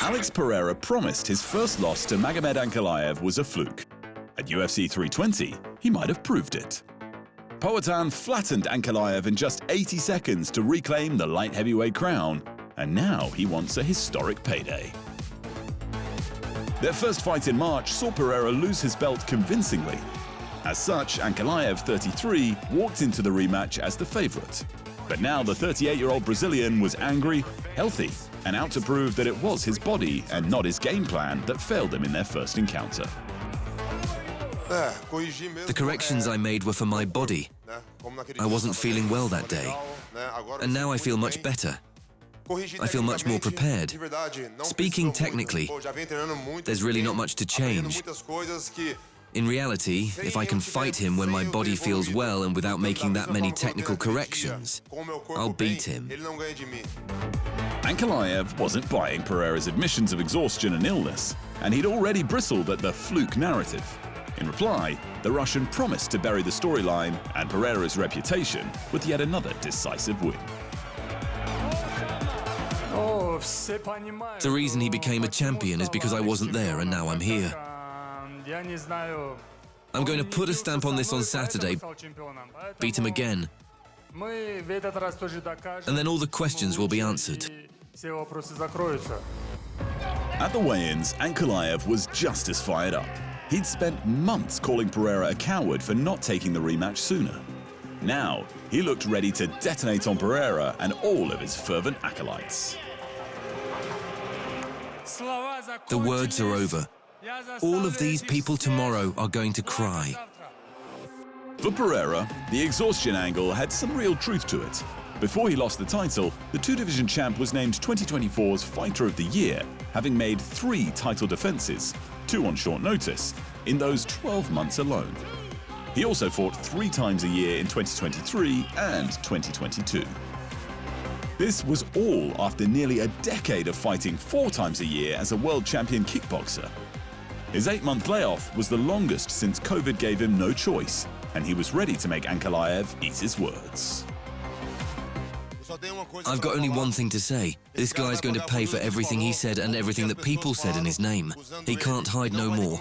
Alex Pereira promised his first loss to Magomed Ankalaev was a fluke. At UFC 320, he might have proved it. Poatan flattened Ankalaev in just 80 seconds to reclaim the light heavyweight crown, and now he wants a historic payday. Their first fight in March saw Pereira lose his belt convincingly. As such, Ankalaev, 33, walked into the rematch as the favorite. But now the 38-year-old Brazilian was angry, healthy, and out to prove that it was his body and not his game plan that failed him in their first encounter. The corrections I made were for my body. I wasn't feeling well that day, and now I feel much better. I feel much more prepared. Speaking technically, there's really not much to change. In reality, if I can fight him when my body feels well and without making that many technical corrections, I'll beat him. Ankalaev wasn't buying Pereira's admissions of exhaustion and illness, and he'd already bristled at the fluke narrative. In reply, the Russian promised to bury the storyline and Pereira's reputation with yet another decisive win. The reason he became a champion is because I wasn't there and now I'm here. I'm going to put a stamp on this on Saturday, beat him again, and then all the questions will be answered. At the weigh-ins, Ankalaev was just as fired up. He'd spent months calling Pereira a coward for not taking the rematch sooner. Now, he looked ready to detonate on Pereira and all of his fervent acolytes. The words are over. All of these people tomorrow are going to cry. For Pereira, the exhaustion angle had some real truth to it. Before he lost the title, the two-division champ was named 2024's Fighter of the Year, having made 3 title defenses, 2 on short notice, in those 12 months alone. He also fought 3 times a year in 2023 and 2022. This was all after nearly a decade of fighting 4 times a year as a world champion kickboxer. His 8-month layoff was the longest since COVID gave him no choice, and he was ready to make Ankalaev eat his words. I've got only one thing to say. This guy's going to pay for everything he said and everything that people said in his name. He can't hide no more.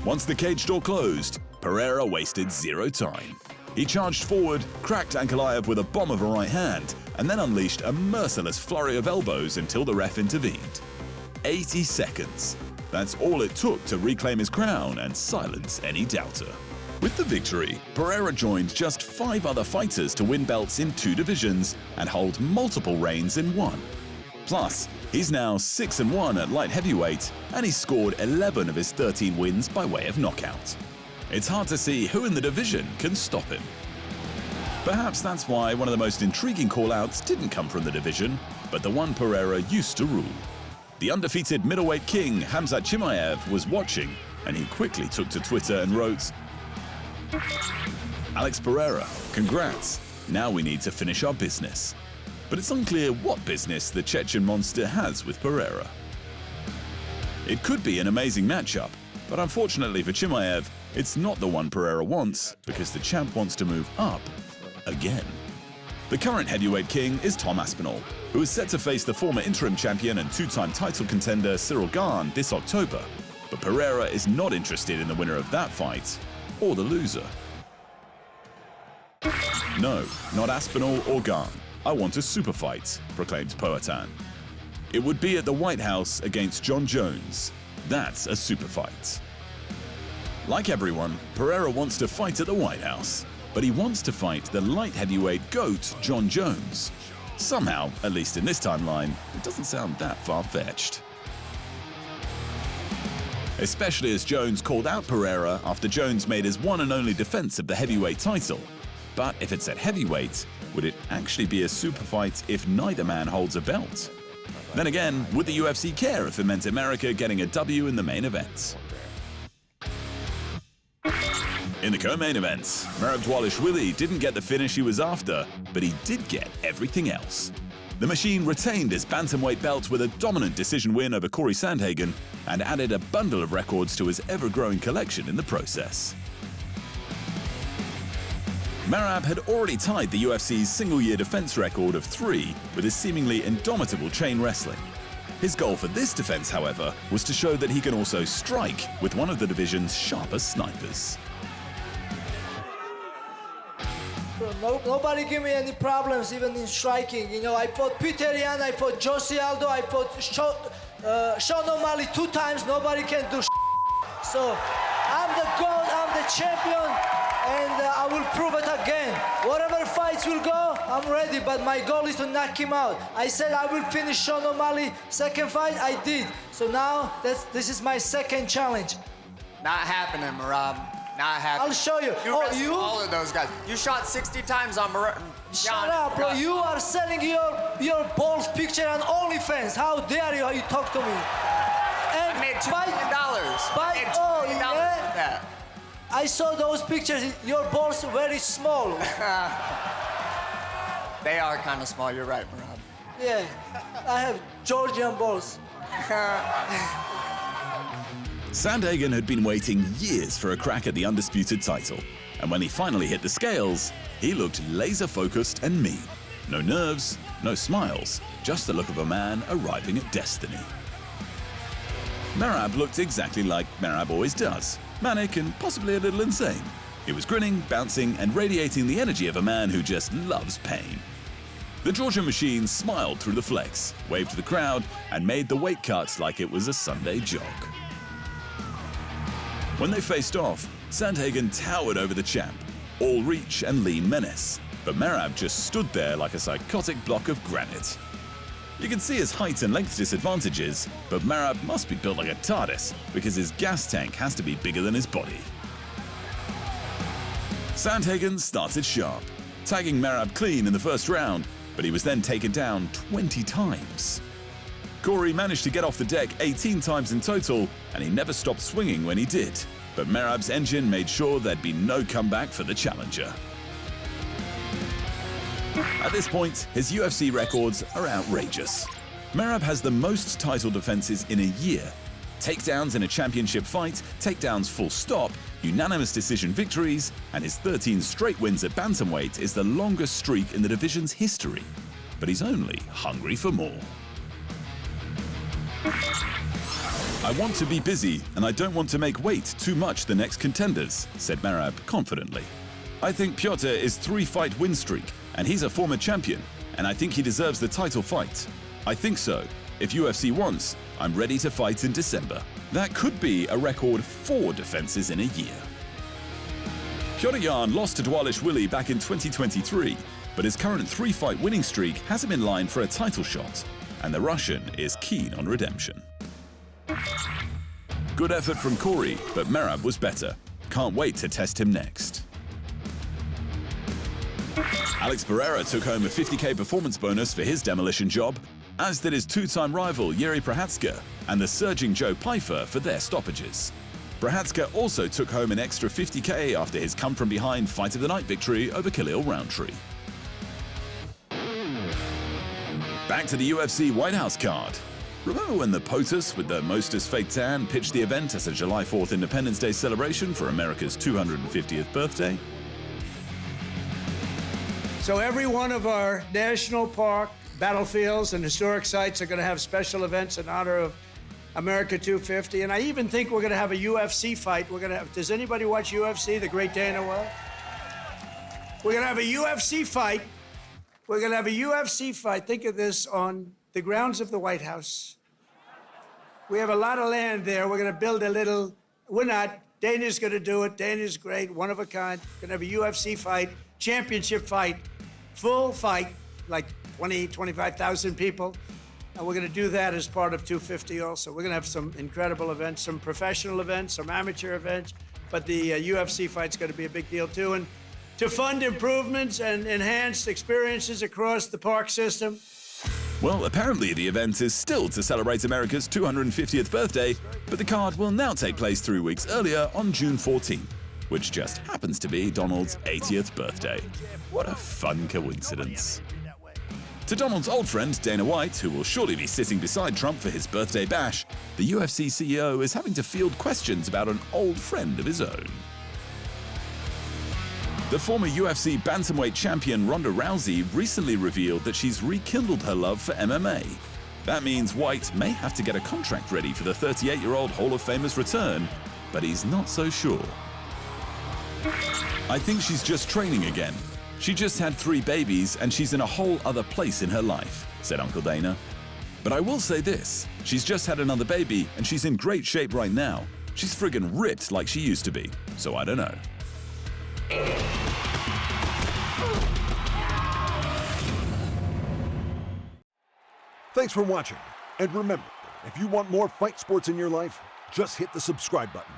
Once the cage door closed, Pereira wasted 0 time. He charged forward, cracked Ankalaev with a bomb of a right hand, and then unleashed a merciless flurry of elbows until the ref intervened. 80 seconds. That's all it took to reclaim his crown and silence any doubter. With the victory, Pereira joined just 5 other fighters to win belts in 2 divisions and hold multiple reigns in 1. Plus, he's now 6-1 at light heavyweight, and he's scored 11 of his 13 wins by way of knockout. It's hard to see who in the division can stop him. Perhaps that's why one of the most intriguing call-outs didn't come from the division, but the one Pereira used to rule. The undefeated middleweight king Khamzat Chimaev was watching, and he quickly took to Twitter and wrote, "Alex Pereira, congrats. Now we need to finish our business." But it's unclear what business the Chechen monster has with Pereira. It could be an amazing matchup, but unfortunately for Chimaev, it's not the one Pereira wants, because the champ wants to move up again. The current heavyweight king is Tom Aspinall, who is set to face the former interim champion and 2-time title contender Cyril Gane this October. But Pereira is not interested in the winner of that fight, or the loser. "No, not Aspinall or Gane. I want a super fight," proclaimed Poatan. "It would be at the White House against Jon Jones. That's a super fight." Like everyone, Pereira wants to fight at the White House, but he wants to fight the light heavyweight GOAT Jon Jones. Somehow, at least in this timeline, it doesn't sound that far-fetched. Especially as Jones called out Pereira after Jones made his one and only defense of the heavyweight title. But if it's at heavyweight, would it actually be a super fight if neither man holds a belt? Then again, would the UFC care if it meant America getting a W in the main event? In the co-main event, Merab Dvalishvili didn't get the finish he was after, but he did get everything else. The machine retained his bantamweight belt with a dominant decision win over Cory Sandhagen and added a bundle of records to his ever-growing collection in the process. Merab had already tied the UFC's single-year defense record of 3 with his seemingly indomitable chain wrestling. His goal for this defense, however, was to show that he can also strike with one of the division's sharpest snipers. Nobody give me any problems, even in striking. You know, I fought Pereira, I fought Jose Aldo, I fought Sean O'Malley 2 times. Nobody can do So I'm the GOAT, I'm the champion, and I will prove it again. Whatever fights will go, I'm ready, but my goal is to knock him out. I said I will finish Sean O'Malley second fight, I did. So now this is my second challenge. Not happening, Merab. Not happening. I'll show you. You all of those guys. You shot 60 times on Merab. Shut up, bro. You are selling your balls picture on OnlyFans. How dare you talk to me? And I made $2 million. Yeah? I saw those pictures. Your balls are very small. They are kind of small. You're right, Merab. Yeah, I have Georgian balls. Sandhagen had been waiting years for a crack at the undisputed title, and when he finally hit the scales, he looked laser-focused and mean. No nerves, no smiles, just the look of a man arriving at destiny. Merab looked exactly like Merab always does, manic and possibly a little insane. He was grinning, bouncing, and radiating the energy of a man who just loves pain. The Georgian machine smiled through the flex, waved to the crowd, and made the weight cut like it was a Sunday jog. When they faced off, Sandhagen towered over the champ, all reach and lean menace, but Merab just stood there like a psychotic block of granite. You can see his height and length disadvantages, but Merab must be built like a TARDIS because his gas tank has to be bigger than his body. Sandhagen started sharp, tagging Merab clean in the first round, but he was then taken down 20 times. Cory managed to get off the deck 18 times in total, and he never stopped swinging when he did. But Merab's engine made sure there'd be no comeback for the challenger. At this point, his UFC records are outrageous. Merab has the most title defenses in a year. Takedowns in a championship fight, takedowns full stop, unanimous decision victories, and his 13 straight wins at bantamweight is the longest streak in the division's history. But he's only hungry for more. I want to be busy, and I don't want to make weight too much the next contenders, said Merab confidently. I think Piotr is 3-fight win streak, and he's a former champion, and I think he deserves the title fight. I think so. If UFC wants, I'm ready to fight in December. That could be a record 4 defenses in a year. Piotr Jan lost to Dvalishvili back in 2023, but his current 3-fight winning streak has him in line for a title shot, and the Russian is keen on redemption. Good effort from Cory, but Merab was better. Can't wait to test him next. Alex Pereira took home a $50K performance bonus for his demolition job, as did his 2-time rival Jiří Procházka and the surging Joe Pyfer for their stoppages. Procházka also took home an extra $50K after his come-from-behind Fight of the Night victory over Khalil Rountree. Back to the UFC White House card. Remember when the POTUS with the Mostas Fake Tan pitched the event as a July 4th Independence Day celebration for America's 250th birthday? So every one of our national park battlefields and historic sites are going to have special events in honor of America 250. And I even think we're going to have a UFC fight. We're going to have, does anybody watch UFC, the great Dana White? We're going to have a UFC fight. We're going to have a UFC fight. Think of this, on the grounds of the White House. We have a lot of land there. We're going to build a little, we're not, Dana's going to do it. Dana's great, one of a kind. Going to have a UFC fight, championship fight, full fight, like 20, 25,000 people. And we're going to do that as part of 250 also. We're going to have some incredible events, some professional events, some amateur events, but the UFC fight's going to be a big deal too. And to fund improvements and enhanced experiences across the park system. Well, apparently the event is still to celebrate America's 250th birthday, but the card will now take place 3 weeks earlier on June 14th, which just happens to be Donald's 80th birthday. What a fun coincidence. To Donald's old friend Dana White, who will surely be sitting beside Trump for his birthday bash, the UFC CEO is having to field questions about an old friend of his own. The former UFC bantamweight champion Ronda Rousey recently revealed that she's rekindled her love for MMA. That means White may have to get a contract ready for the 38-year-old Hall of Famer's return, but he's not so sure. I think she's just training again. She just had 3 babies and she's in a whole other place in her life, said Uncle Dana. But I will say this, she's just had another baby and she's in great shape right now. She's friggin' ripped like she used to be, so I don't know. Thanks for watching, and remember, if you want more fight sports in your life, just hit the subscribe button.